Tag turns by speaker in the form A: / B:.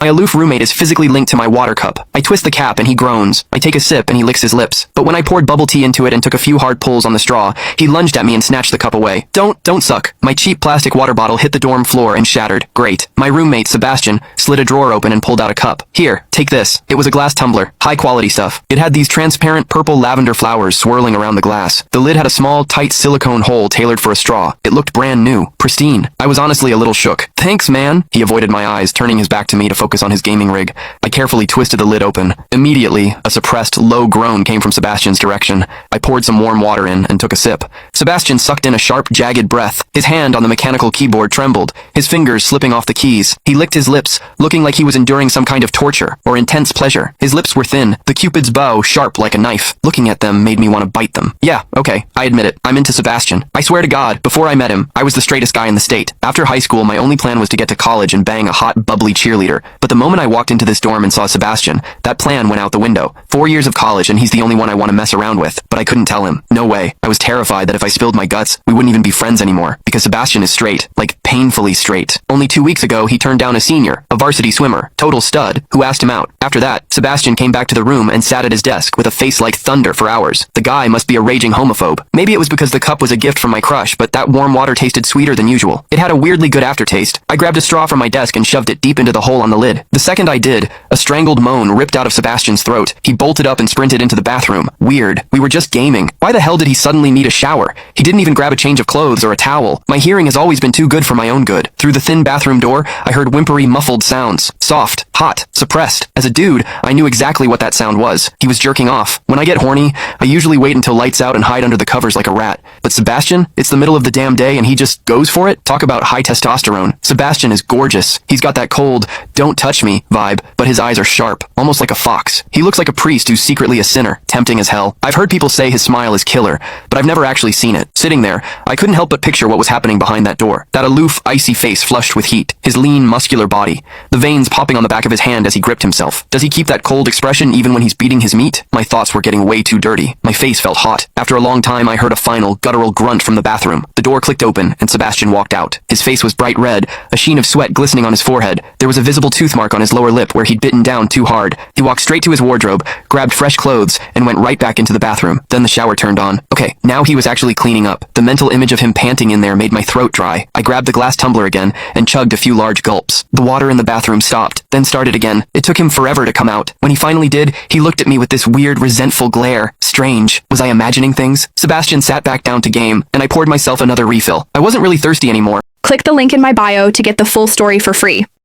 A: My aloof roommate is physically linked to my water cup. I twist the cap and he groans. I take a sip and he licks his lips. But when I poured bubble tea into it and took a few hard pulls on the straw, he lunged at me and snatched the cup away. Don't suck. My cheap plastic water bottle hit the dorm floor and shattered. Great. My roommate, Sebastian, slid a drawer open and pulled out a cup. Here, take this. It was a glass tumbler. High quality stuff. It had these transparent purple lavender flowers swirling around the glass. The lid had a small, tight silicone hole tailored for a straw. It looked brand new. Pristine. I was honestly a little shook. Thanks, man. He avoided my eyes, turning his back to me to focus on his gaming rig. I carefully twisted the lid open. Immediately, a suppressed, low groan came from Sebastian's direction. I poured some warm water in and took a sip. Sebastian sucked in a sharp, jagged breath. His hand on the mechanical keyboard trembled, his fingers slipping off the keys. He licked his lips, looking like he was enduring some kind of torture or intense pleasure. His lips were thin, the Cupid's bow sharp like a knife. Looking at them made me want to bite them. Yeah, okay, I admit it. I'm into Sebastian. I swear to God, before I met him, I was the straightest guy in the state. After high school, my only plan was to get to college and bang a hot, bubbly cheerleader. But the moment I walked into this dorm and saw Sebastian, that plan went out the window. 4 years of college and he's the only one I want to mess around with. But I couldn't tell him. No way. I was terrified that if I spilled my guts, we wouldn't even be friends anymore. Because Sebastian is straight. Like, painfully straight. Only 2 weeks ago, he turned down a senior, a varsity swimmer, total stud, who asked him out. After that, Sebastian came back to the room and sat at his desk with a face like thunder for hours. The guy must be a raging homophobe. Maybe it was because the cup was a gift from my crush, but that warm water tasted sweeter than usual. It had a weirdly good aftertaste. I grabbed a straw from my desk and shoved it deep into the hole on the lid. The second I did, a strangled moan ripped out of Sebastian's throat. He bolted up and sprinted into the bathroom. Weird. We were just gaming. Why the hell did he suddenly need a shower? He didn't even grab a change of clothes or a towel. My hearing has always been too good for my own good. Through the thin bathroom door, I heard whimpery, muffled sounds. Soft, hot, suppressed. As a dude, I knew exactly what that sound was. He was jerking off. When I get horny, I usually wait until lights out and hide under the covers like a rat. But Sebastian, it's the middle of the damn day and he just goes for it? Talk about high testosterone. Sebastian is gorgeous. He's got that cold, don't touch me vibe, but his eyes are sharp, almost like a fox. He looks like a priest who's secretly a sinner, tempting as hell. I've heard people say his smile is killer, but I've never actually seen it. Sitting there, I couldn't help but picture what was happening behind that door. That aloof, icy face flushed with heat. His lean, muscular body. The veins popping on the back of his hand as he gripped himself. Does he keep that cold expression even when he's beating his meat? My thoughts were getting way too dirty. My face felt hot. After a long time, I heard a final, guttural grunt from the bathroom. The door clicked open, and Sebastian walked out. His face was bright red, a sheen of sweat glistening on his forehead. There was a visible tooth mark on his lower lip where he'd bitten down too hard. He walked straight to his wardrobe, grabbed fresh clothes, and went right back into the bathroom. Then the shower turned on. Okay, now he was actually cleaning up. The mental image of him panting in there made my throat dry. I grabbed the glass tumbler again and chugged a few large gulps. The water in the bathroom stopped, then started again. It took him forever to come out. When he finally did, he looked at me with this weird, resentful glare. Strange. Was I imagining things? Sebastian sat back down to game, and I poured myself another refill. I wasn't really thirsty anymore.
B: Click the link in my bio to get the full story for free.